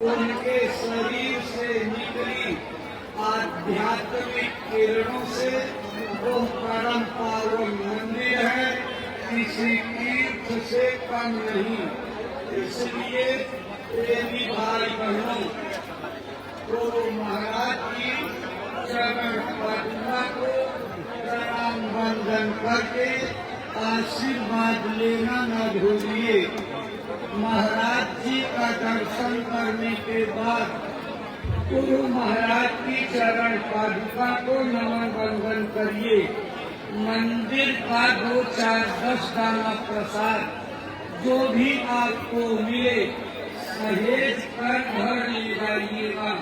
उनके शरीर से निकली आध्यात्मिक किरणों से वो परम पावन मंदिर है, किसी तीर्थ से कम नहीं। इसलिए प्रेमी भाई बहनों, गुरु महाराज की चरण पद्मा को प्रणाम वंदन करके आशीर्वाद लेना न भूलिए। महाराज जी का दर्शन करने के बाद गुरु महाराज की चरण पादुका को नमन वंदन करिए। मंदिर का 2, 4, 10 दाना प्रसाद जो भी आपको मिले सहेज कर घर ले जाइएगा।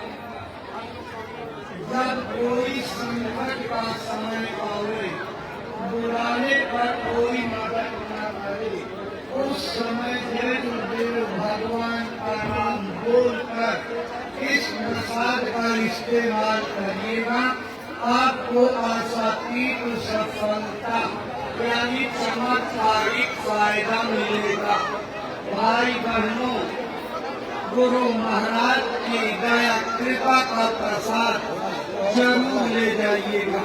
जब कोई संकट का समय आवे, बुलाने पर कोई मदद न करे, उस समय देव भगवान का नाम बोलकर इस प्रसाद का इस्तेमाल करिएगा। आपको आशातीत सफलता यानी चमत्कारिक फायदा मिलेगा। भाई बहनों, गुरु महाराज की दया कृपा का प्रसाद जरूर ले जाइएगा।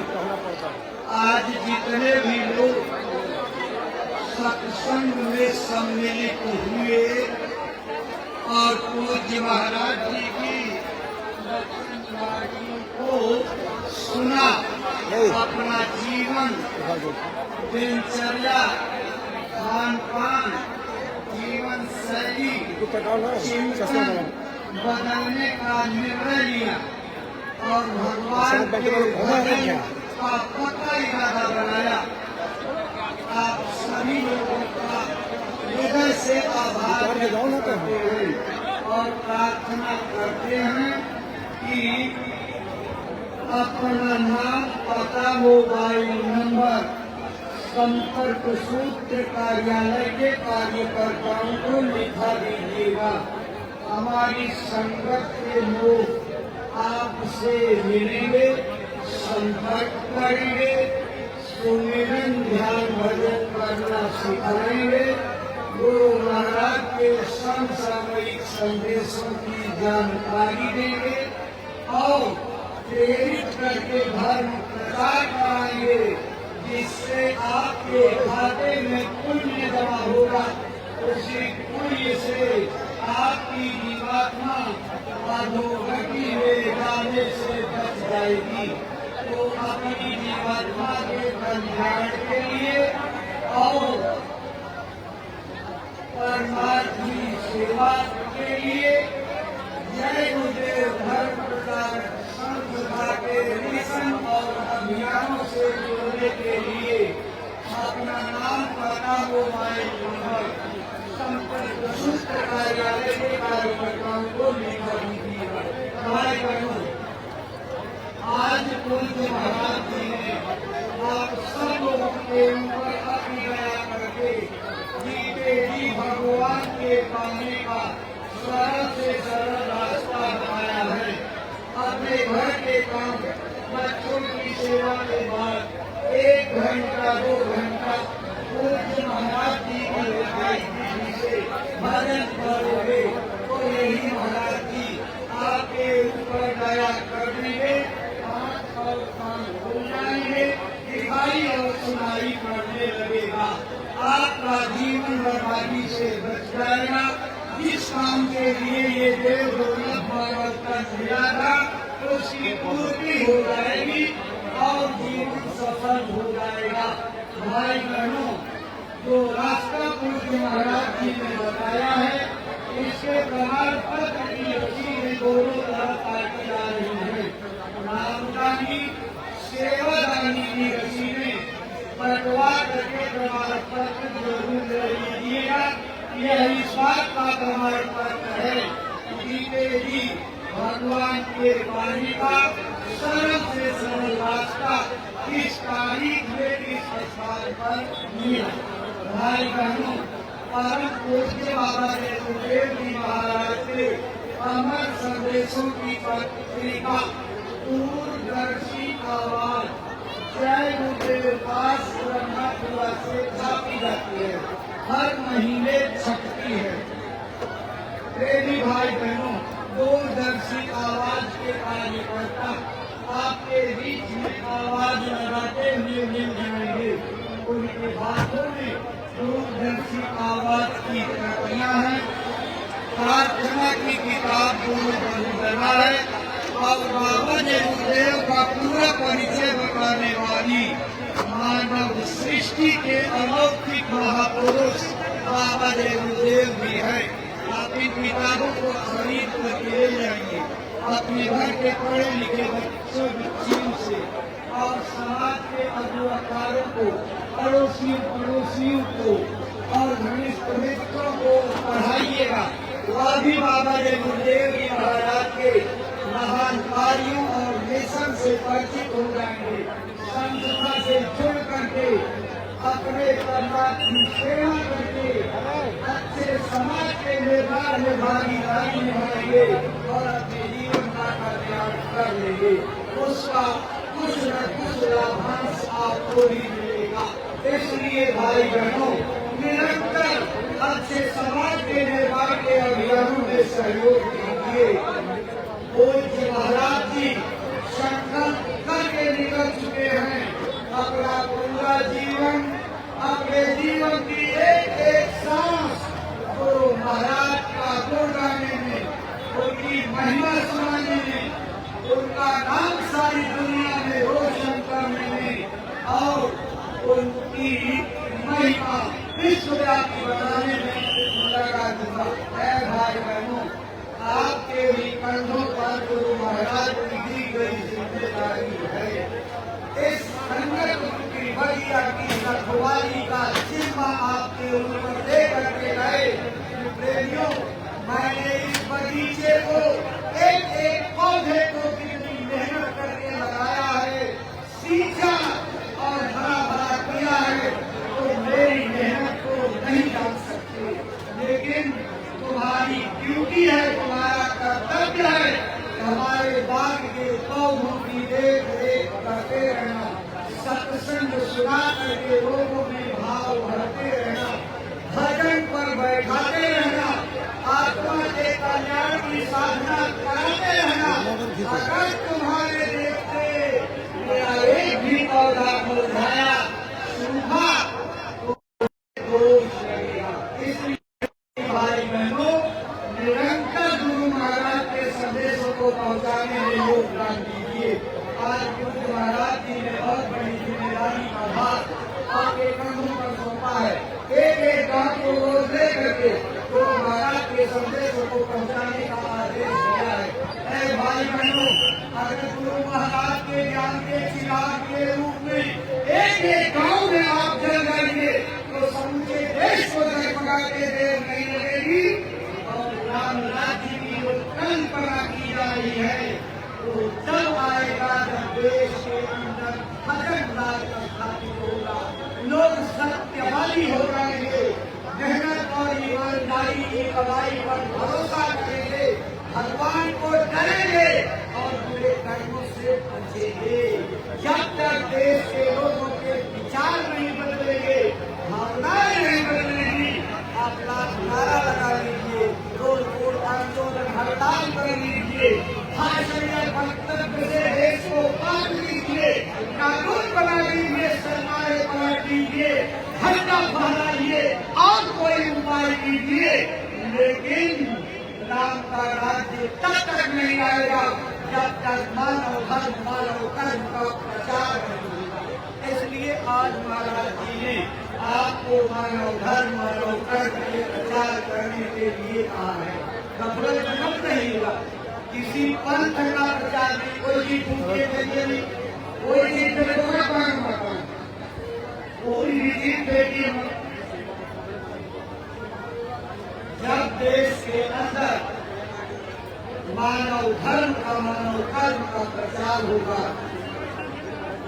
आज जितने भी लोग सत्संग में सम्मिलित हुए और पूज्य महाराज जी की वचनवाणी को सुना, अपना जीवन दिनचर्या, खान पान, जीवन शैली, चिंतन बदलने का निर्णय लिया और भगवान के भजन का पक्का इरादा बनाया। आप सभी लोगों का हृदय से आभार करते हैं और प्रार्थना करते हैं कि अपना नाम, पता, मोबाइल नंबर संपर्क सूत्र कार्यालय के कार्यकर्ताओं को लिखा दीजिएगा। हमारी संगत के लोग आपसे मिलेंगे, संपर्क करेंगे, सुमिरन ध्यान भजन करना सिखाएंगे, गुरु महाराज के समसामयिक संदेशों की जानकारी देंगे और प्रेरित करके धर्म प्रचार कराएंगे, जिससे आपके खाते में पुण्य जमा होगा। उसी पुण्य से आपकी जीवात्मा अधोगति में जाने से बच जाएगी। तो अपनी जीवात्मा के कल्याण के लिए और परमात्मा सेवा के लिए जय गुरुदेव धर्म प्रचार संस्था के मिशन और अभियानों से जुड़ने के लिए अपना नाम, पता, मोबाइल नंबर संपर्क सूत्र कार्यालय के कार्यकर्ताओं को लिखा दीजिएगा। भाई बहनों, आज पूज्य महाराज जी ने आप सब लोगों के ऊपर अपनी दया करके जीते जी भगवान के पाने का सरल से सरल रास्ता बनाया है। अपने घर के काम, बच्चों की सेवा के बाद 1 घंटा 2 घंटा पूज्य महाराज जी की विधि से भजन करोगे तो यही महाराज जी आपके ऊपर दया करने और काम हो जाएंगे, दिखाई और सुनाई पड़ने लगेगा। आपका जीवन बर्बादी से बच जाएगा। जिस काम के लिए ये देव दुर्लभ भागवत का मिला था उसकी पूर्ति हो जाएगी और जीवन सफल हो जाएगा। भाई बहनों, जो रास्ता पूज्य महाराज जी ने बताया है, इसके प्रमाण पत्र की रस्सी में दोनों तरफ काटी जा रही है। नामदानी, सेवादानी की रस्सी में पटवा करके प्रमाण पत्र जरूर ले लीजिएगा। यह इस बात का प्रमाण पत्र है कि भगवान के पानी का सरल से सरल रास्ता इस तारीख में इस स्थान पर मिला। भाई बहनों, परम पूज्य बाबा देवदेव जी महाराज के अमर संदेशों की पत्रिका दूरदर्शी आवाज जय गुरुदेव दास ब्रह्मपुरा से छापी जाती है, हर महीने छपती है। प्रेमी भाई बहनों, 2 प्रार्थना की किताब पूर्ण करना है और बाबा ने गुरुदेव का पूरा परिचय बताने वाली मानव सृष्टि के अलौकिक महापुरुष बाबा ने गुरुदेव भी है। आप इन किताबों को खरीद कर ले जाएंगे अपने घर के पढ़े लिखे बच्चों बच्चियों से और समाज के अगुवाकारों को, पड़ोसियों को और घनिष्ठ मित्रों को पढ़ाइएगा। वह भी बाबा जी गुरुदेव जी महाराज के महान कार्यों और मिशन से परिचित हो जाएंगे। संस्था से जुड़ करके अपने परिवार की सेवा करके अच्छे समाज के निर्माण में भागीदारी निभाएंगे और अपने जीवन का कल्याण कर लेंगे। उसका कुछ न कुछ लाभांश आपको ही मिलेगा। इसलिए भाई बहनों, निरंतर अच्छे समाज के निर्माण के अभियानों में सहयोग दीजिए। पूज्य महाराज जी संकल्प करके निकल चुके हैं अपना पूरा जीवन, अपने जीवन की एक एक सांस गुरु महाराज का गुण गाने में, उनकी महिमा सुनाने में, उनका नाम सारी दुनिया में रोशन करने में और उनकी महिमा विश्वव्यापी बनाने में लगा दूंगा। है भाई बहनों, आपके भी कंधों पर गुरु महाराज की दी गई जिम्मेदारी है। इस संकट की बगिया की रखवाली का जिम्मा आपके ऊपर दे करके गए। प्रेमियों, मैंने इस बगीचे को एक एक पौधे को कितनी मेहनत करके लगाया है, सींचा और हरा भरा किया है, तो मेरी मेहनत को नहीं जान सकते। लेकिन तुम्हारी ड्यूटी है, तुम्हारा कर्तव्य है, हमारे बाग के पौधों की देख रेख करते रहना, सत्संग सुना करके लोगों में भाव भरते रहना, भजन पर बैठाते रहना, आत्मा के कल्याण की साधना कराते रहना। अगर तुम्हारे देखते मेरा एक भी पौधा मुरझाया, सूखा, तो दोष लगेगा। इसलिए भाई बहनों, निरंतर गुरु महाराज के संदेशों को पहुंचाने में योगदान दीजिए। आज गुरु महाराज जी ने बहुत बड़ी जिम्मेदारी का भार आपके कंधों पर सौंपा है। एक एक गांव को रोज ले करके गुरु महाराज के संदेशों को पहुंचाने का आदेश दिया है। भाई बहनों, अगर गुरु महाराज के ज्ञान के चिराग के रूप में एक एक गांव में आप जल जाएंगे तो समूचे देश को जगमगाते देर नहीं लगेगी। और राम राज्य की जो कल्पना की जा रही है, तो जब आएगा जब देश के अंदर भजन राज का स्थापित होगा, लोग सत्यवादी हो जाएंगे, मेहनत और ईमानदारी की कमाई पर भरोसा करेंगे, भगवान को डरेंगे और बुरे कर्मों से बचेंगे। जब तक देश के लोगों के विचार नहीं बदलेंगे, भावनाएं नहीं बदलेंगी, आप नारा लगा लीजिए, रोड रोड आंदोलन हड़ताल कर लीजिए, भाषण या वक्तव्य से देश को बांट लीजिए, कानून बना लीजिए, सरकारें पलट लीजिए, झंडा फहराइए और कोई उपाय कीजिए, लेकिन राम का राज्य तब तक नहीं आएगा जब तक मानव धर्म मानव कर्म का प्रचार नहीं होगा। इसलिए आज महाराज जी ने आपको मानव धर्म मानव कर्म के प्रचार करने के लिए कहा है। गफलत मत रहिएगा, किसी पंथ का प्रचार नहीं, कोई चीज पूछे नहीं, कोई चीज कोई भी चीज देखिए। जब देश के अंदर मानव धर्म का मानव कर्म का प्रचार होगा,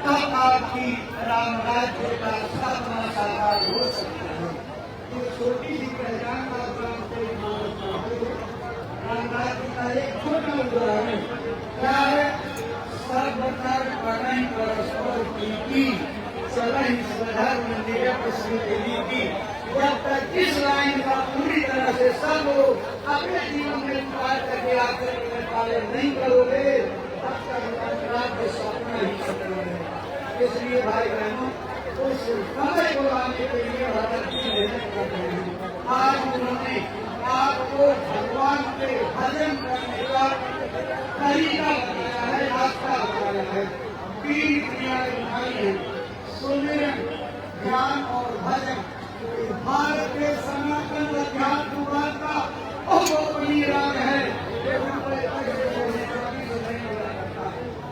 तब आपकी राम राज्य का सपना साकार हो सकता है। तो छोटी सी पहचान का राम राज्य का एक छोटा उदाहरण क्या है? सर्वधर्म प्रणय परस्पर प्रीति सदैव स्वधर्म निरपस्मृति। जब तक इस लाइन का पूरी तरह से सब लोग अपने जीवन में उतार करके आकर पालन नहीं करोगे, तब तक राज्य सपना ही सपना है। इसलिए भाई बहनों, उस समय को लाने के लिए भारत की मेहनत कर रहे हैं। आज उन्होंने आपको भगवान के भजन करने का तरीका बताया है, रास्ता बताया है। 3 क्रियाएं उठाई है, सुमिरन, ध्यान और भजन। भारत के सनातन अध्यात्म का अवोपनीय राग है।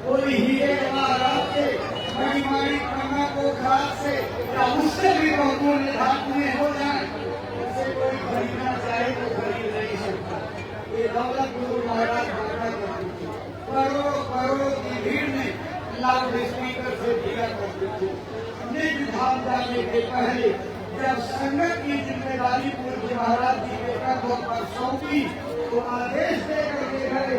कोई हीरे राग से मणिमाणी कन्या को घाट से या उससे भी बहुमूल्य धातु में हो जाए, उसे कोई खरीदना चाहे तो खरीद नहीं सकता। ये दौलत गुरु महाराज बांटा करते थे, करोड़ों की भीड़ में लाउड स्पीकर से दिया करते थे। निज धाम जाने के पहले जब संगत की जिम्मेदारी पूज्य महाराज जी के कंधों पर सौंपी तो आदेश देकर के गए,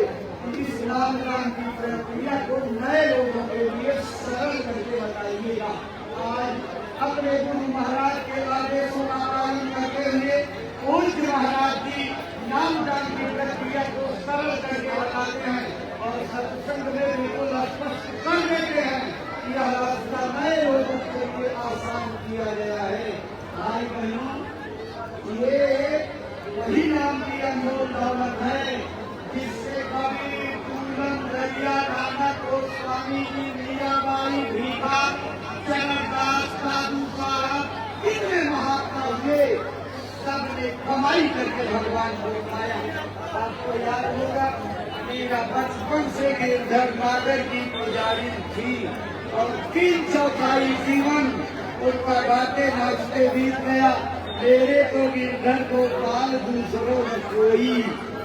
इस नाम की प्रक्रिया को नए लोगों के लिए सरल करके बताइएगा। आज अपने गुरु महाराज के आदेशों का पालन करते हुए पूज्य महाराज जी नामदान की प्रक्रिया को सरल करके बताते हैं और सत्संग में बिल्कुल स्पष्ट कर देते हैं कि यह रास्ता नए लोगों के लिए आसान किया गया है। भाई बहनों, ये वही नाम की अनमोल दौलत है जिससे कबीर, पूनम, दरिया, नानक, गोस्वामी जी, मीराबाई, भीखा, चरणदास, साधु साहब, इतने महात्मा हुए, सबने कमाई करके भगवान को पाया। आपको याद होगा, मेरा बचपन से गिरधर नागर की पुजारी थी और 3/4 जीवन उनका गाते नाचते बीत गया। मेरे तो गिरधर को पाल दूसरों में कोई,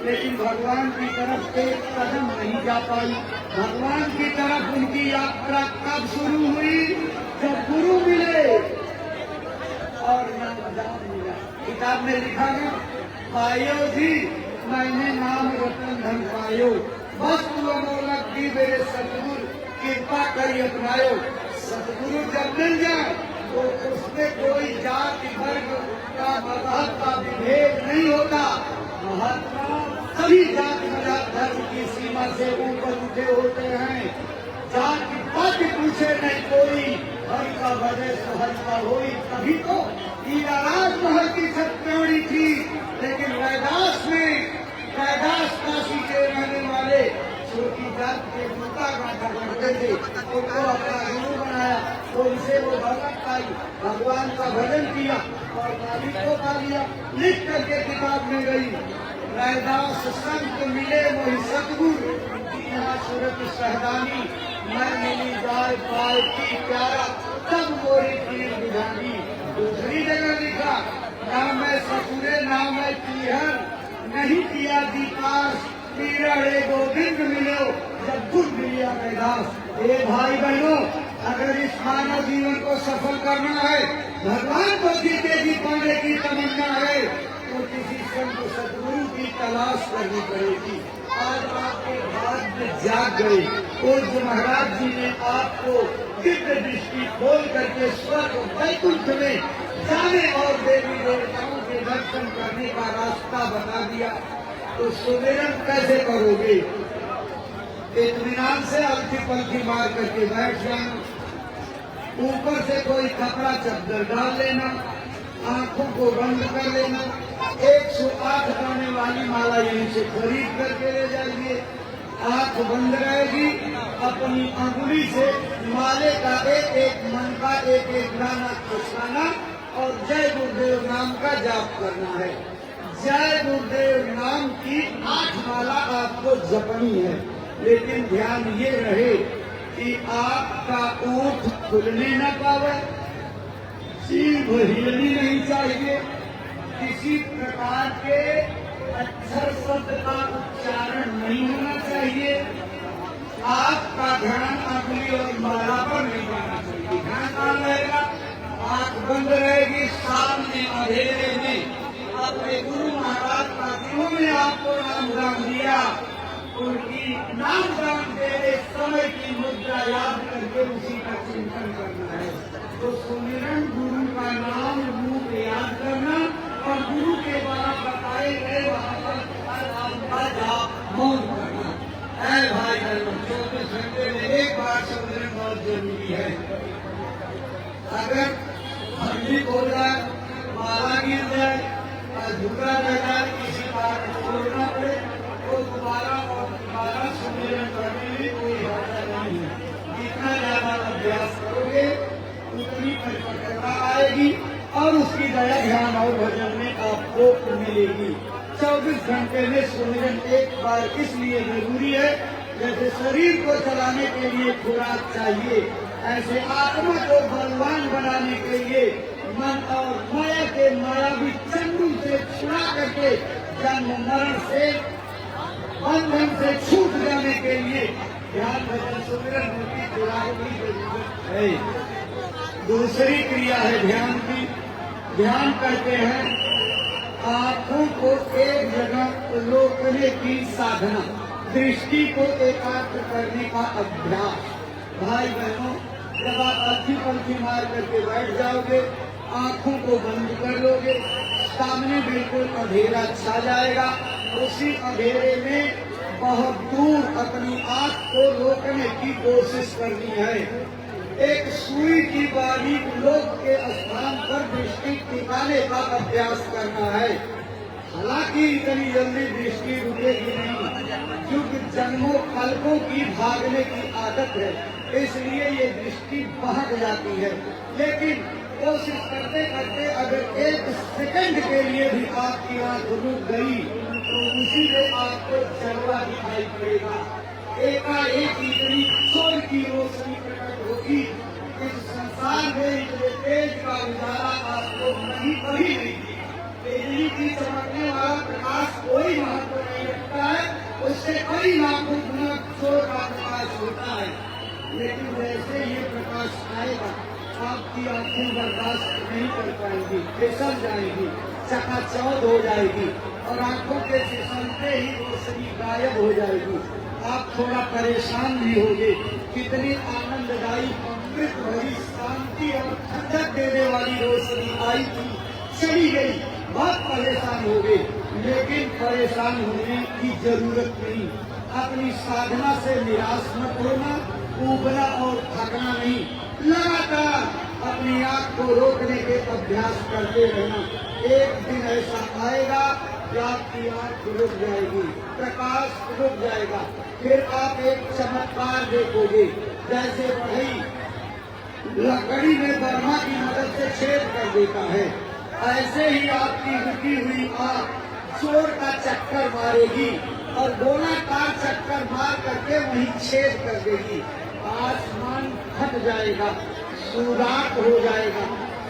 लेकिन भगवान की तरफ एक कदम नहीं जा पाई। भगवान की तरफ उनकी यात्रा कब शुरू हुई? जब गुरु मिले और नामदान मिला। किताब में लिखा है, पायो जी मैंने नाम रतन धन पायो, वस्तु अमोलक दी मेरे सतगुरु, कृपा करी अपनायो। सतगुरु जब मिल जाए तो उसमें कोई जाति वर्ग का मजहब का विभेद नहीं होता। महात्मा सभी जाति मजहब धर्म की सीमा से ऊपर उठे होते हैं। जाति पद पूछे नहीं कोई, हरि का भजे तो हरि का होई। तभी तो राजमहल की सत्याणी थी, लेकिन रैदास में कैदास काशी के रहने वाले छोटी जात के जूता गांठा करते थे, उनको अपना गुरु बनाया, तो उनसे वो भगत पाई, भगवान का भजन किया और मालिक को पा लिया। लिख करके किताब में गई, रैदास संत मिले वही सतगुरु, यहाँ सूरत सहदानी, मैं मिली जाए पाए की प्यारा, तब मोरी पीर बुझानी। दूसरी जगह लिखा, नाम मैं ससुरे नाम मैं पीहर, नहीं किया दीपास, पीरे गोविंद मिलो जब गुण मिलिया रैदास। ये भाई बहनों, अगर इस मानव जीवन को सफल करना है, भगवान को जीते जी पाने की तमन्ना है, तो किसी संत सदगुरु की तलाश करनी पड़ेगी। आज आपके भाग्य जाग गए। पूज्य महाराज जी ने आपको दिव्य दृष्टि खोल करके स्वर्ग वैकुंठ में जाने और देवी देवताओं के दर्शन करने का रास्ता बता दिया। तो सुमिरन कैसे करोगे? इत्मीनान से अलथी पलथी मार करके बैठ जाना, ऊपर से कोई कपड़ा चद्दर डाल लेना, आंखों को बंद कर लेना, 108 गाने वाली माला यहीं से खरीद करके ले जाइए। आंख बंद रहेगी, अपनी अंगुली से माले का एक मन का एक गाना खुशवाना और जय गुरुदेव नाम का जाप करना है। जय गुरुदेव नाम की 8 माला आपको जपनी है, लेकिन ध्यान ये रहे कि आपका ओठ खुलने न पावे, जीभ हिलनी नहीं चाहिए, किसी प्रकार के अक्षर शब्द का उच्चारण नहीं होना चाहिए, आपका ध्यान अंगुली और माला पर नहीं जाना चाहिए। ध्यान कहाँ रहेगा? आंख बंद रहेगी, सामने अंधेरे में अपने गुरु महाराज का जिन्होंने आपको नाम दान दिया, उनकी नाम दान देने समय की मुद्रा याद करके उसी का चिंतन करना है। तो सुमिरन गुरु का नाम रूप याद करना और गुरु के द्वारा बताए गए वहां पर आपका जाप मौन करना है। भाई बहनों, 24 घंटे में एक बार सुमिरन बहुत जरूरी है। अगर हड्डी हो जाए, माला गिर जाए, झुका रह जाए, किसी कारण छोड़ना पड़े तो दोबारा और दोबारा सुमिरन करने में कोई हर्ज नहीं है। जितना ज्यादा अभ्यास करोगे उतनी परिपक्वता आएगी और उसकी दया ध्यान और भजन में आपको मिलेगी। 24 घंटे में सुमिरन एक बार इसलिए जरूरी है, जैसे शरीर को चलाने के लिए खुराक चाहिए, ऐसे आत्मा को बलवान बनाने के लिए मन और माया के मायावी चंगुल से छुड़ा करके जन्म मरण से बंधन से छूट जाने के लिए ध्यान भजन सुमिरन की खुराक की जरूरत है। दूसरी क्रिया है ध्यान की। ध्यान करते हैं आंखों को एक जगह रोकने की साधना, दृष्टि को एकाग्र करने का अभ्यास। भाई बहनों, जब आप अच्छी पंक्ति मार करके बैठ जाओगे, आंखों को बंद कर लोगे, सामने बिल्कुल अंधेरा छा जाएगा। उसी अंधेरे में बहुत दूर अपनी आंख को रोकने की कोशिश करनी है। एक सुई की बारीक लोक के स्थान पर दृष्टि टिकाने का अभ्यास करना है। हालांकि इतनी जल्दी दृष्टि रुकेगी नहीं, क्योंकि जन्मों कल्पों की भागने की आदत है, इसलिए ये दृष्टि बहक जाती है। लेकिन कोशिश करते करते अगर एक सेकंड के लिए भी आपकी आंख रुक गई तो उसी में आपको जलवा दिखाई पड़ेगा। एकाएक इतनी सूर्य की रोशनी प्रकट होगी, इस संसार में इतने तेज का उजाला आपको कहीं कभी नहीं। बिजली की चमकने वाला प्रकाश कोई महत्व नहीं रखता है, उससे कई लाखों गुना जोर का प्रकाश होता है। लेकिन जैसे ये प्रकाश आएगा, आपकी आंखें बर्दाश्त नहीं कर पाएंगी, फिसल जाएगी, चकाचौंध हो जाएगी और आंखों के फिसलते ही रोशनी गायब हो जाएगी। आप थोड़ा परेशान भी होंगे। कितनी आनंददायी, अमृत भरी, शांति और ठंडक देने वाली रोशनी आई थी, चली गई, बहुत परेशान हो गए। लेकिन परेशान होने की जरूरत नहीं। अपनी साधना से निराश मत होना, ऊबना और थकना नहीं। लगातार अपनी आंख को रोकने के अभ्यास करते रहना। एक दिन ऐसा आएगा कि आपकी आंख रुक जाएगी, प्रकाश रुक जाएगा, फिर आप एक चमत्कार देखोगे। जैसे बढ़ई लकड़ी में बर्मा की मदद से छेद कर देता है, ऐसे ही आपकी रुकी हुई आंख जोर का चक्कर मारेगी और गोलाकार चक्कर मार करके वहीं छेद कर देगी। आसमान फट जाएगा, सुराख हो जाएगा,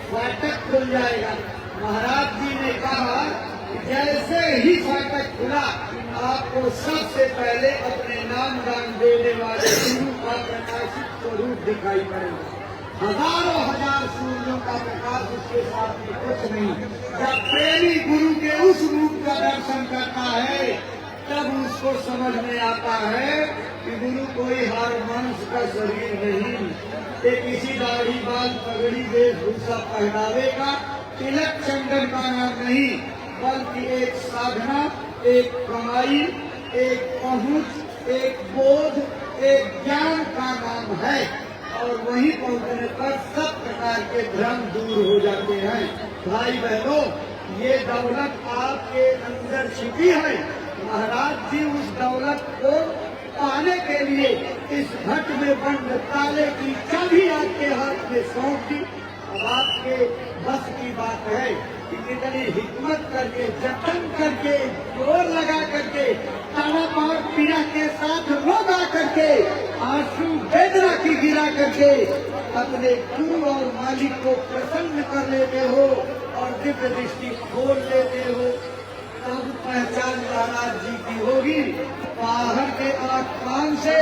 फाटक खुल जाएगा। महाराज जी ने कहा जैसे ही फाटक खुला, आपको सबसे पहले अपने नाम दान देने वाले गुरु का प्रकाशित स्वरूप दिखाई पड़ेगा। हजारों हजार सूर्यों का प्रकाश उसके साथ में कुछ नहीं। जब प्रेमी गुरु के उस रूप का दर्शन करता है, तब उसको समझ में आता है कि गुरु कोई हर मनुष्य का शरीर नहीं, ये किसी दाढ़ी बाल पगड़ी वेशभूषा पहनावे का, तिलक चंदन का नाम नहीं, बल्कि एक साधना, एक कमाई, एक पहुंच, एक बोध, एक ज्ञान का नाम है। और वहीं पहुंचने पर सब प्रकार के भ्रम दूर हो जाते हैं। भाई बहनों, ये दौलत आपके अंदर छिपी है। महाराज जी उस दौलत को पाने के लिए इस घट में बंद ताले की चाबी आपके हाथ में सौंप दी। अब आपके बस की बात है कि कितनी हिम्मत करके, जतन करके, जोर लगा करके, ताना पार पीड़ा के साथ रोगा करके, आंसू वेदना की गिरा करके अपने गुरु और मालिक को प्रसन्न कर लेते हो और दिव्य दृष्टि खोल लेते हो। तब पहचान महाराज जी की होगी। बाहर के आत्मान से,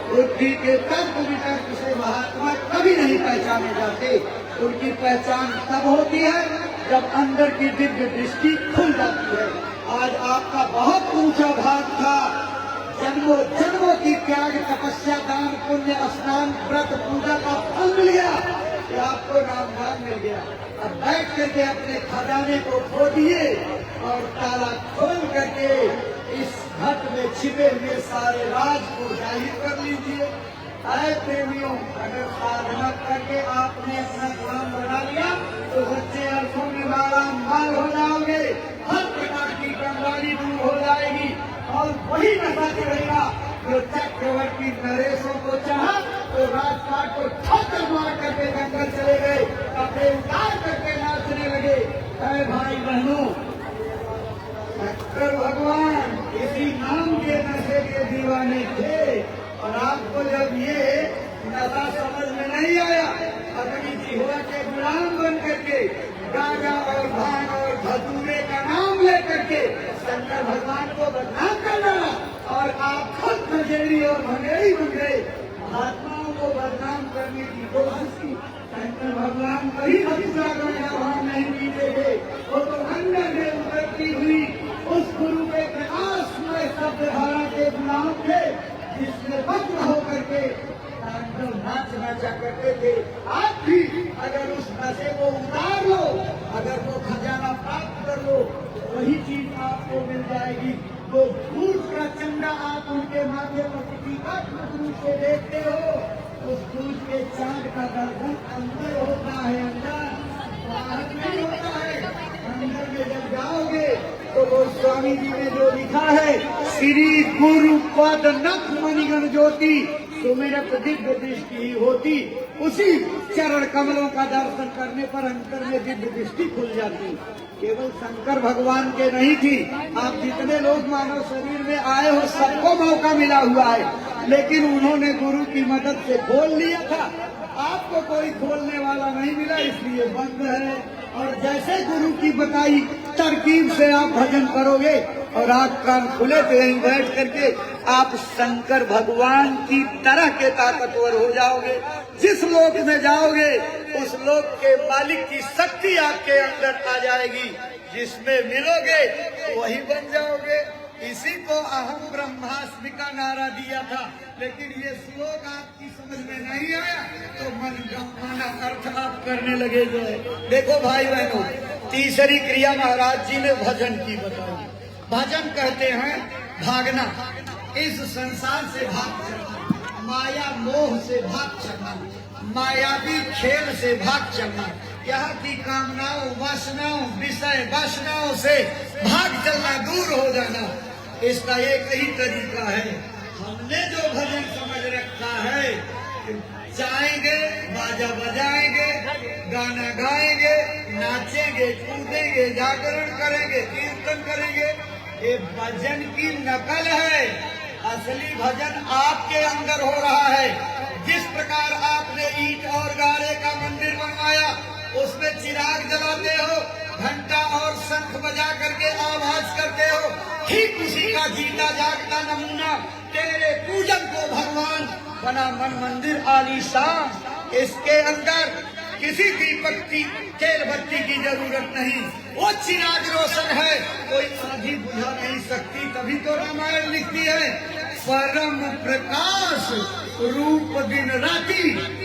बुद्धि के तर्क वितर्क से महात्मा कभी नहीं पहचाने जाते। उनकी पहचान तब होती है जब अंदर की दिव्य दृष्टि खुल जाती है। आज आपका बहुत ऊंचा भाग था, जन्मों जन्मों की त्याग, तपस्या, दान, पुण्य, स्नान, व्रत, पूजा का फल मिल गया कि आपको नामदान मिल गया। अब बैठ करके अपने खजाने को खोलिए और ताला खोल करके इस घट में छिपे हुए सारे राज को जाहिर कर लीजिए। आए प्रेमियों, अगर साधना करके आपने अपना काम बना लिया तो सच्चे अर्थों में माला माल हो जाओगे। हर प्रकार की वाली दूर हो जाएगी और वही नशा चढ़ेगा जो चक्रवर्ती नरेशों को चाहा तो राजपाट को ठोकर मार करके जंगल चले गए, कपड़े उतार करके नाचने लगे। अरे भाई बहनों, शंकर भगवान इसी नाम के नशे के दीवाने थे और आपको जब ये नशा समझ में नहीं आया, अपनी जिह्वा के गुलाम बन करके गांजा और भांग और धतूरे का नाम लेकर के शंकर भगवान को बदनाम कर डाला और आप खुद भजेड़ी और भंगेड़ी बन गए। महात्माओं को बदनाम करने की कोशिश की। शंकर भगवान कभी दूसरा गांजा भांग नहीं पीते थे, वो तो अंदर में उतरती हुई उस गुरु के प्रकाश में शब्द धारा के गुलाम थे जिसमें वक्र होकर के नाच नाचा करते थे। आप भी अगर उस नशे को उतार लो, अगर वो खजाना प्राप्त कर लो, वही चीज आपको मिल जाएगी। तो सूरज का चंदा आप उनके माथे पर प्रतीकात्मक रूप से देखते हो, उस सूरज के चांद का दर्शन अंदर होता है, अंदर बाहर नहीं होता है। अंदर में जब जाओगे तो गोस्वामी जी ने जो लिखा है, श्री गुरु पद नख मणिगण ज्योति सुमिरत दिव्य दृष्टि होती, उसी चरण कमलों का दर्शन करने पर अंतर में दिव्य दृष्टि खुल जाती। केवल शंकर भगवान के नहीं थी, आप जितने लोग मानव शरीर में आए हो सबको मौका मिला हुआ है, लेकिन उन्होंने गुरु की मदद से खोल लिया था। आपको कोई खोलने वाला नहीं मिला, इसलिए बंद है। और जैसे गुरु की बताई तरकीब से आप भजन करोगे और आँख कान खुले तो यहीं बैठ करके आप शंकर भगवान की तरह के ताकतवर हो जाओगे। जिस लोक में जाओगे उस लोक के मालिक की शक्ति आपके अंदर आ जाएगी, जिसमें मिलोगे तो वही बन जाओगे। इसी को अहम ब्रह्मास्मि का नारा दिया था, लेकिन ये श्लोक आपकी समझ में नहीं आया तो मन गंवाना अर्थ आप करने लगे जो है। देखो भाई बहनों, तीसरी क्रिया महाराज जी ने भजन की बताई। भजन कहते हैं भागना, इस संसार से भाग चलना, माया मोह से भाग चलना, मायावी खेल से भाग चलना, यहाँ की कामनाओं वासनाओं विषय वासनाओं से भाग चलना, दूर हो जाना। इसका एक ही तरीका है। हमने जो भजन समझ रखा है, जाएंगे बाजा बजाएंगे, गाना गाएंगे, नाचेंगे कूदेंगे, जागरण करेंगे, कीर्तन करेंगे, ये भजन की नकल है। असली भजन आपके अंदर हो रहा है। जिस प्रकार आपने ईंट और गारे का मंदिर बनवाया, उसमें चिराग जलाते हो, घंटा और शंख बजा करके आवाज करते हो, ठीक उसी का जीता जागता नमूना तेरे पूजन को भगवान बना मन मंदिर आलीशान। इसके अंदर किसी दीपक की तेल बत्ती की जरूरत नहीं, वो चिराग रोशन है, कोई आंधी बुझा नहीं सकती। तभी तो रामायण लिखती है, परम प्रकाश रूप दिन राती,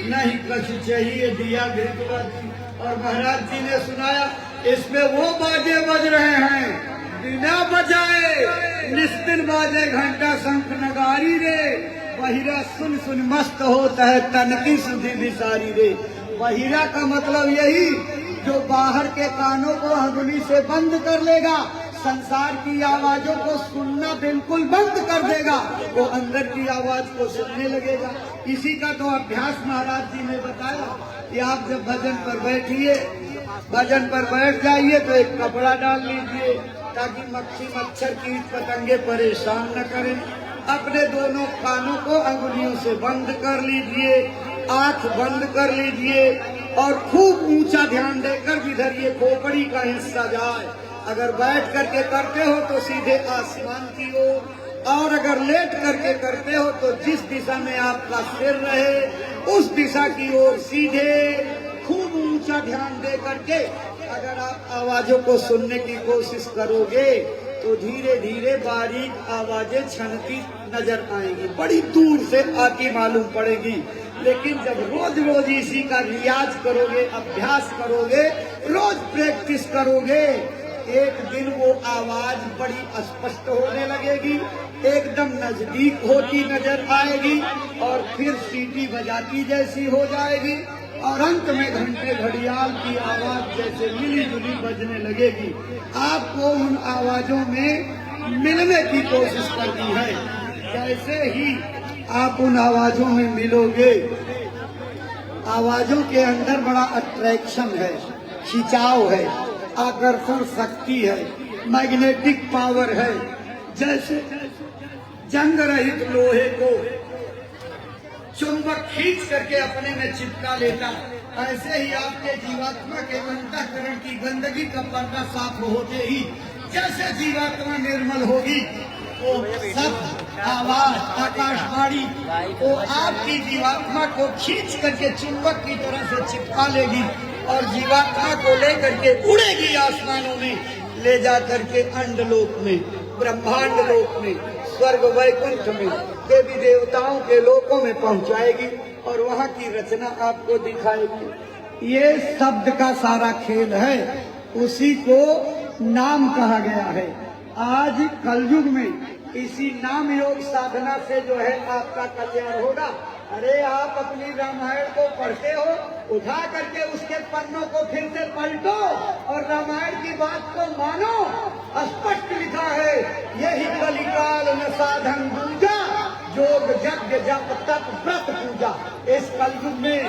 नहीं कछ चाहिए दिया घृतवाती। और महाराज जी ने सुनाया, इसमें वो बाजे बज रहे हैं बिना बजाए, निस्तिन बाजे घंटा शंख नगारी रे, बहिरा सुन सुन मस्त होता है तन की सुधि विसारी रे। बहिरा का मतलब यही जो बाहर के कानों को अंगुली से बंद कर लेगा, संसार की आवाजों को सुनना बिल्कुल बंद कर देगा, वो अंदर की आवाज को सुनने लगेगा। इसी का तो अभ्यास महाराज जी ने बताया कि आप जब भजन पर बैठिए, भजन पर बैठ जाइए तो एक कपड़ा डाल लीजिए ताकि मक्खी मच्छर कीट पतंगे परेशान न करें। अपने दोनों कानों को अंगुलियों से बंद कर लीजिए, आंख बंद कर लीजिए और खूब ऊंचा ध्यान देकर जिधर ये खोपड़ी का हिस्सा जाए, अगर बैठ करके करते हो तो सीधे आसमान की ओर, और अगर लेट करके करते हो तो जिस दिशा में आपका सिर रहे उस दिशा की ओर सीधे खूब ऊंचा ध्यान दे करके अगर आप आवाजों को सुनने की कोशिश करोगे तो धीरे धीरे बारीक आवाजें छनती नजर आएंगी, बड़ी दूर से आती मालूम पड़ेगी। लेकिन जब रोज रोज इसी का रियाज करोगे, अभ्यास करोगे, रोज प्रैक्टिस करोगे, एक दिन वो आवाज बड़ी स्पष्ट होने लगेगी, एकदम नजदीक होती नजर आएगी और फिर सीटी बजाती जैसी हो जाएगी। और अंत में घंटे घड़ियाल की आवाज जैसे मिली जुली बजने लगेगी। आपको उन आवाजों में मिलने की कोशिश करनी है। जैसे ही आप उन आवाजों में मिलोगे, आवाजों के अंदर बड़ा अट्रैक्शन है, खिंचाव है, आकर्षण शक्ति है, मैग्नेटिक पावर है। जैसे जंग रहित लोहे को चुंबक खींच करके अपने में चिपका लेता, ऐसे ही आपके जीवात्मा के अंतःकरण की गंदगी का पर्दा साफ होते ही जैसे जीवात्मा निर्मल होगी, वो सब आवाज आकाशवाणी वो आपकी जीवात्मा को खींच करके चुंबक की तरह से चिपका लेगी और जीवात्मा को लेकर के उड़ेगी आसमानों में, ले जा करके अंडलोक में, ब्रह्मांड लोक में, स्वर्ग वैकुंठ में, देवी देवताओं के लोकों में पहुंचाएगी और वहां की रचना आपको दिखाएगी। ये शब्द का सारा खेल है, उसी को नाम कहा गया है। आज कलयुग में इसी नाम योग साधना से जो है आपका कल्याण होगा। अरे आप अपनी रामायण को पढ़ते हो, उठा करके उसके पन्नों को फिर से पलटो और रामायण की बात को मानो। स्पष्ट लिखा है, यही कलिकाल न साधन दूजा, योग यज्ञ जप तप व्रत पूजा। इस कलयुग में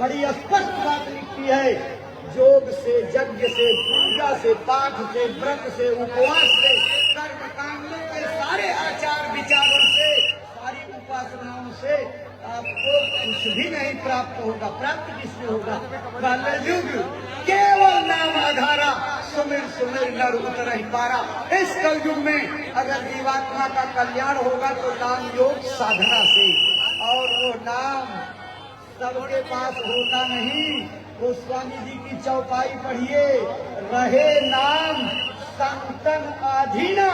बड़ी स्पष्ट बात लिखी है, योग से, यज्ञ से, पूजा से, पाठ से, व्रत से, उपवास से, कर्म कांडों के सारे आचार विचारों से, सारी उपासनाओं से आपको कुछ भी नहीं प्राप्त होगा। प्राप्त किससे होगा? कलयुग केवल नाम आधारा, सुमिर सुमिर नर उतर ही पारा। इस कलयुग में अगर जीवात्मा का कल्याण होगा तो नाम योग साधना से, और वो नाम सबके पास होता नहीं। गोस्वामी जी की चौपाई पढ़िए, रहे नाम संतन आधीना,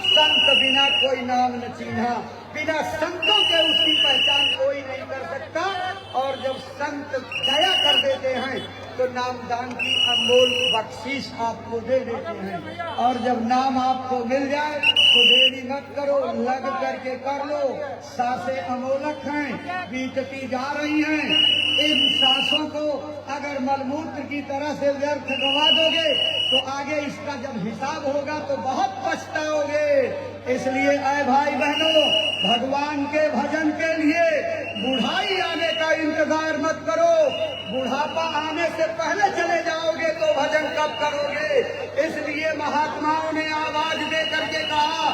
संत बिना कोई नाम न चीन्हा। बिना संतों के उसकी पहचान कोई नहीं कर सकता। और जब संत दया कर देते हैं तो नामदान की अनमोल बख्शीश आपको दे देते हैं। और जब नाम आपको मिल जाए तो देरी मत करो, लग करके कर लो। सांसें अमोलक हैं, बीतती जा रही हैं। इन सांसों को अगर मलमूत्र की तरह से व्यर्थ गवा दोगे तो आगे इसका जब हिसाब होगा तो बहुत पछताओगे। इसलिए ऐ भाई बहनों, भगवान के भजन के लिए बुढ़ाई आने का इंतजार मत करो। बुढ़ापा आने से पहले चले जाओगे तो भजन कब करोगे? इसलिए महात्माओं ने आवाज दे करके कहा,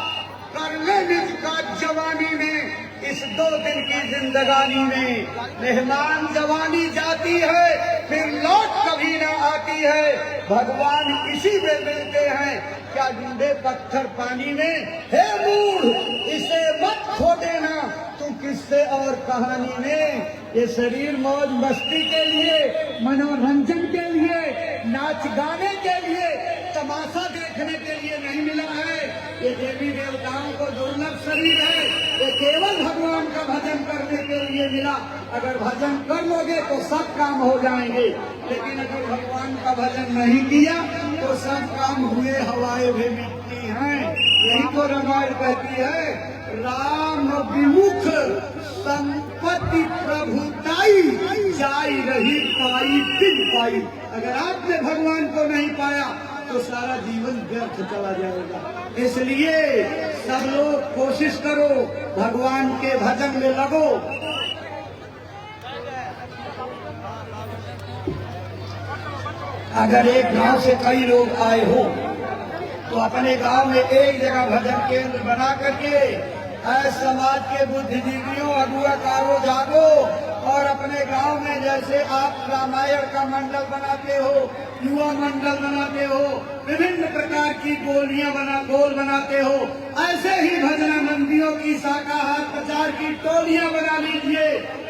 कर ले निज का जवानी में, इस 2 दिन की जिंदगानी में। मेहमान जवानी जाती है फिर लौट कभी न आती है, भगवान इसी में मिलते हैं। क्या ढूंढे पत्थर पानी में? हे मूढ़, इसे मत खो देना तू किससे और कहानी में। ये शरीर मौज मस्ती के लिए, मनोरंजन के लिए, नाच गाने के लिए, तमाशा देखने के लिए नहीं मिला है। ये देवी देवताओं को दुर्लभ शरीर है, ये केवल भगवान का भजन करने के लिए मिला। अगर भजन कर लोगे तो सब काम हो जाएंगे, लेकिन अगर भगवान का भजन नहीं किया तो सब काम हुए हवाएं भी मिटती हैं। यही तो रामायण कहती है, राम विमुख संपत्ति प्रभुताई, जाई रही पाई बिन पाई। अगर आपने भगवान को नहीं पाया तो सारा जीवन व्यर्थ चला जाएगा। इसलिए सब लोग कोशिश करो, भगवान के भजन में लगो। अगर एक गांव से कई लोग आए हो तो अपने गांव में एक जगह भजन केंद्र बना करके समाज के बुद्धिजीवियों, अगुआकारों जागो और अपने गांव में जैसे आप रामायण का मंडल बनाते हो, युवा मंडल बनाते हो, विभिन्न प्रकार की गोल बनाते हो, ऐसे ही भजनानंदियों की शाकाहार प्रचार की टोलियां बना लीजिए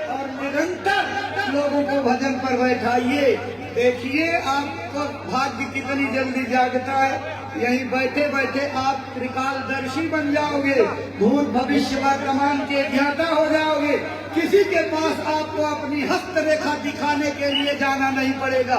और निरंतर लोगों को भजन पर बैठाइए। देखिए आपका भाग्य कितनी जल्दी जागता है। यहीं बैठे बैठे आप त्रिकालदर्शी बन जाओगे, भूत भविष्य वर्तमान के ज्ञाता हो जाओगे। किसी के पास आपको अपनी हस्तरेखा दिखाने के लिए जाना नहीं पड़ेगा,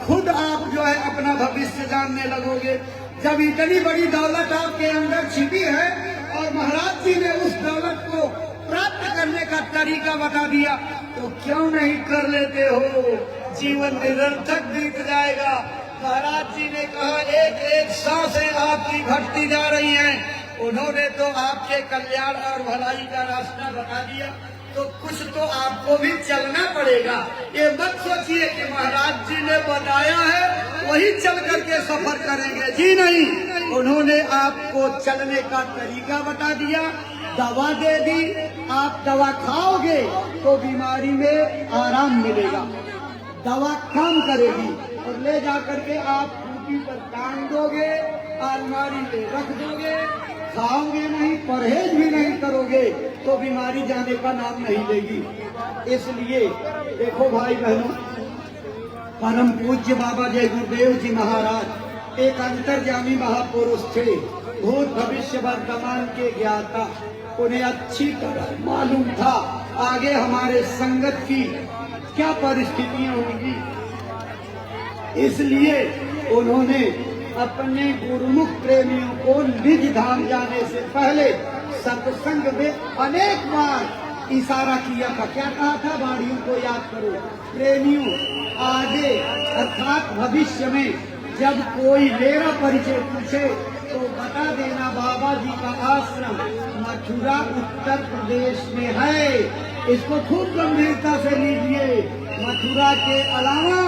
खुद आप जो है अपना भविष्य जानने लगोगे। जब इतनी बड़ी दौलत आपके अंदर छिपी है और महाराज जी ने उस दौलत को प्राप्त करने का तरीका बता दिया तो क्यों नहीं कर लेते हो? जीवन निरर्थक बीत जाएगा। महाराज जी ने कहा एक एक सांसें आपकी घटती जा रही हैं। उन्होंने तो आपके कल्याण और भलाई का रास्ता बता दिया, तो कुछ तो आपको भी चलना पड़ेगा। ये मत सोचिए कि महाराज जी ने बताया है वही चल करके सफर करेंगे, जी नहीं। उन्होंने आपको चलने का तरीका बता दिया, दवा दे दी। आप दवा खाओगे तो बीमारी में आराम मिलेगा, दवा काम करेगी और ले जा करके आप खूंटी पर टांग दोगे, अलमारी में रख दोगे। खाओगे नहीं, परहेज भी नहीं करोगे तो बीमारी जाने का नाम नहीं लेगी। इसलिए देखो भाई बहनों, परम पूज्य बाबा जय गुरुदेव जी महाराज एक अंतर्यामी महापुरुष थे, भूत भविष्य वर्तमान के ज्ञाता। उन्हें अच्छी तरह मालूम था आगे हमारे संगत की क्या परिस्थितियां होंगी। इसलिए उन्होंने अपने गुरुमुख प्रेमियों को निज धाम जाने से पहले सत्संग में अनेक बार इशारा किया था। क्या कहा था? वाणियों को याद करो प्रेमियों, आगे अर्थात भविष्य में जब कोई मेरा परिचय पूछे तो बता देना बाबा जी का आश्रम मथुरा उत्तर प्रदेश में है। इसको खूब गंभीरता से लीजिए। मथुरा के अलावा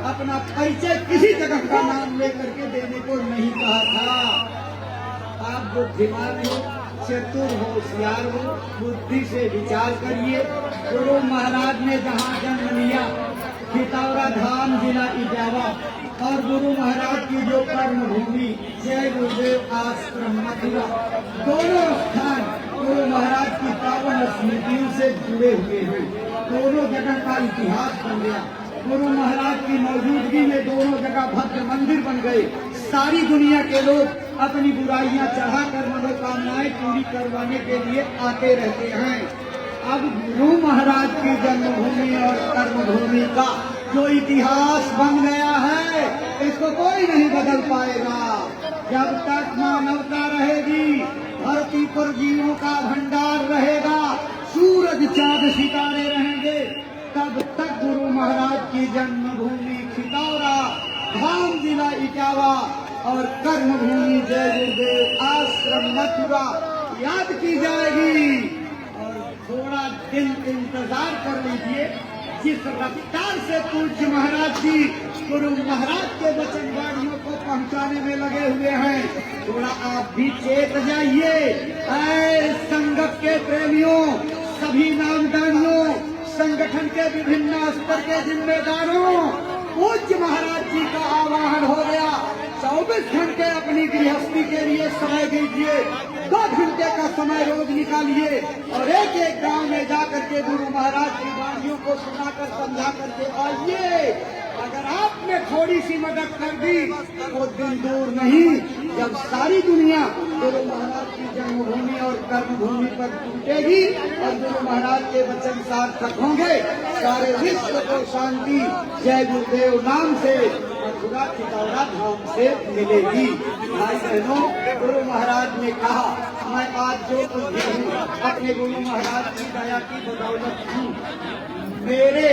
अपना परिचय किसी जगह का नाम लेकर के देने को नहीं कहा था। आप बुद्धिमान हो, चतुर हो, होशियार हो, बुद्धि से विचार करिए। गुरु महाराज ने जहाँ जन्म लिया खितौरा धाम जिला इटावा, और गुरु महाराज की जो कर्म भूमि जय गुरुदेव आश्रम मथुरा, दोनों स्थान गुरु महाराज की पावन स्मृतियों से जुड़े हुए हैं। दोनों जगह का इतिहास बन गया। गुरु महाराज की मौजूदगी में दोनों जगह भव्य मंदिर बन गए। सारी दुनिया के लोग अपनी बुराइयां चढ़ाकर मनोकामनाएं पूरी करवाने के लिए आते रहते हैं। अब गुरु महाराज की जन्मभूमि और कर्मभूमि का जो इतिहास बन गया है, इसको कोई नहीं बदल पाएगा। जब तक मानवता रहेगी, धरती पर जीवों का भंडार रहेगा, सूरज चांद सितारे रहेंगे, तब तक गुरु महाराज की जन्मभूमि खितौरा धाम जिला इटावा और कर्मभूमि जय गुरुदेव आश्रम मथुरा याद की जाएगी। और थोड़ा दिन इंतजार कर लीजिए। जिस रफ्तार से पूज्य महाराज जी गुरु महाराज के वचन वाणियों को पहुंचाने में लगे हुए हैं, थोड़ा आप भी चेत जाइए। ऐ संगत के प्रेमियों, सभी नामदानियों, संगठन के विभिन्न स्तर के जिम्मेदारों, पूज्य महाराज जी का आवाहन हो गया। 24 घंटे अपनी गृहस्थी के लिए समय दीजिए, 2 घंटे का समय रोज निकालिए और एक एक गांव में जाकर के गुरु महाराज की वाणियों को सुनाकर समझा करके आइए। अगर आपने थोड़ी सी मदद कर दी तो दिन दूर नहीं जब सारी दुनिया गुरु महाराज की जन्मभूमि और कर्मभूमि पर टूटेगी और गुरु महाराज के वचन सार्थक होंगे। सारे विश्व को शांति जय गुरुदेव नाम से मथुरा खितौरा धाम से मिलेगी। भाई बहनों, गुरु महाराज ने कहा मैं आज जो कुछ हूँ अपने गुरु महाराज की दया की बदौलत हूँ। मेरे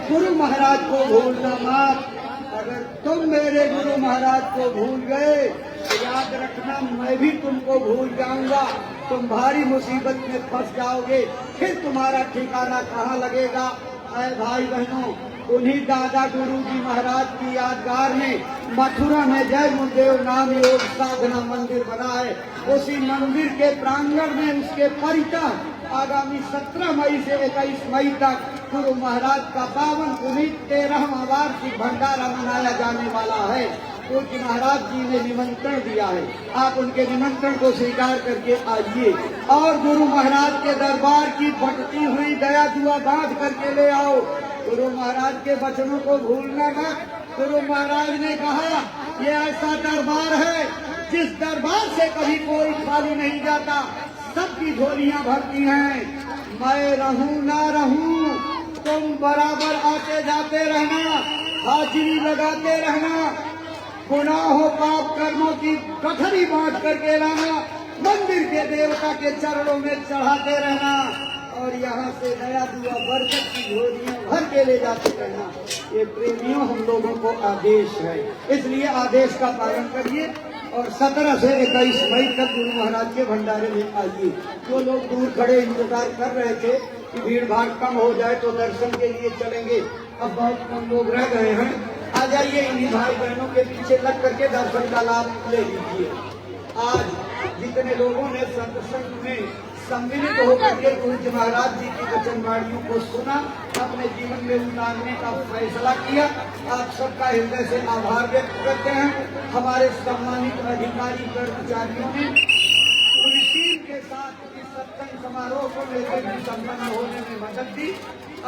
गुरु महाराज को भूलना मत। अगर तुम मेरे गुरु महाराज को भूल गए तो याद रखना मैं भी तुमको भूल जाऊंगा। तुम भारी मुसीबत में फंस जाओगे, फिर तुम्हारा ठिकाना कहाँ लगेगा। ऐ भाई बहनों, उन्हीं दादा गुरु जी महाराज की यादगार में मथुरा में जय गुरुदेव नाम योग साधना मंदिर बना है। उसी मंदिर के प्रांगण में उसके परितः आगामी 17 मई से 21 मई तक गुरु महाराज का पावन पुनीत 13वां वार्षिक भंडारा मनाया जाने वाला है। पूज्य महाराज जी ने निमंत्रण दिया है, आप उनके निमंत्रण को स्वीकार करके आइए और गुरु महाराज के दरबार की भटकी हुई दया दुआ बांध करके ले आओ। गुरु महाराज के वचनों को भूलना मत। गुरु महाराज ने कहा ये ऐसा दरबार है जिस दरबार से कभी कोई खाली नहीं जाता, सबकी झोलियां भरती हैं। मैं रहूं ना रहूं, तुम बराबर आते जाते रहना, हाजिरी लगाते रहना, गुनाहों पाप कर्मों की गठरी बांट करके लाना, मंदिर के देवता के चरणों में चढ़ाते रहना और यहाँ से नया दुआ बरकत की झोलियाँ भर के ले जाते रहना। ये प्रेमियों हम लोगों को आदेश है, इसलिए आदेश का पालन करिए और 17 से 21 मई तक गुरु महाराज के भंडारे में आइए। जो लोग दूर खड़े इंतजार कर रहे थे कि भीड़ भाड़ कम हो जाए तो दर्शन के लिए चलेंगे, अब बहुत कम लोग रह गए हैं। आ जाइए, इन्हीं भाई बहनों के पीछे लग करके दर्शन का लाभ ले लीजिए। आज जितने लोगों ने सत्संग में सम्मिलित होकर के गुरु जी महाराज जी की वचनवाणियों को सुना, अपने जीवन में उतारने का फैसला किया, आप सबका हृदय से आभार व्यक्त करते हैं। हमारे सम्मानित अधिकारी कर्मचारियों ने पूरी टीम के साथ इस सत्संग समारोह को लेकर भी संपन्न होने में मदद दी।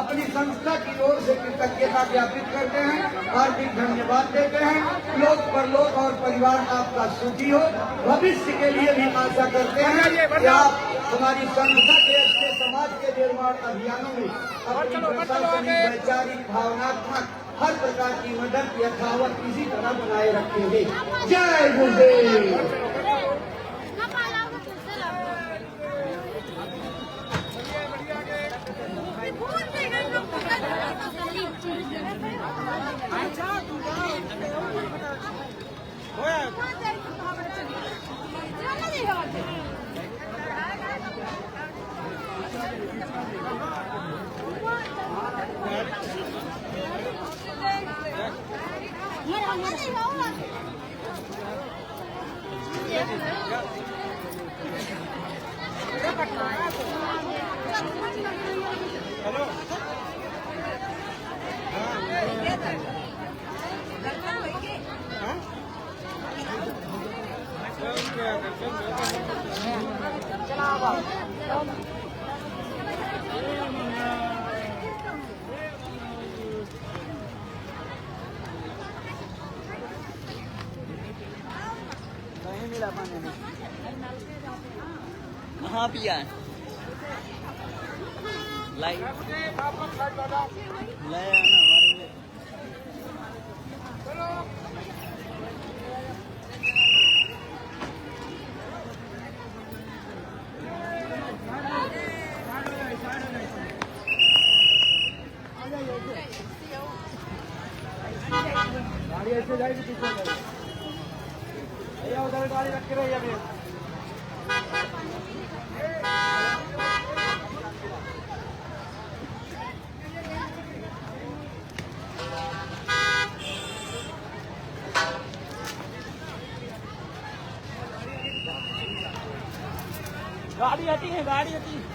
अपनी संस्था की ओर से कृतज्ञता ज्ञापित करते हैं, हार्दिक धन्यवाद देते हैं। लोक परलोक और परिवार आपका सुखी हो, भविष्य के लिए भी आशा करते हैं कि आप हमारी संस्था के अच्छे समाज के निर्माण अभियानों में अपनी प्रशासनिक, वैचारिक, भावनात्मक हर प्रकार की मदद यथावत इसी तरह बनाए रखेंगे। जय गुरुदेव। हाँ पिया लाई लाया ना हमारे लिए। गाड़ी ऐसे जाएगी पीछे भैया, उधर गाड़ी रख के रहिए अभी। गाड़ी हटी है, गाड़ी हटी।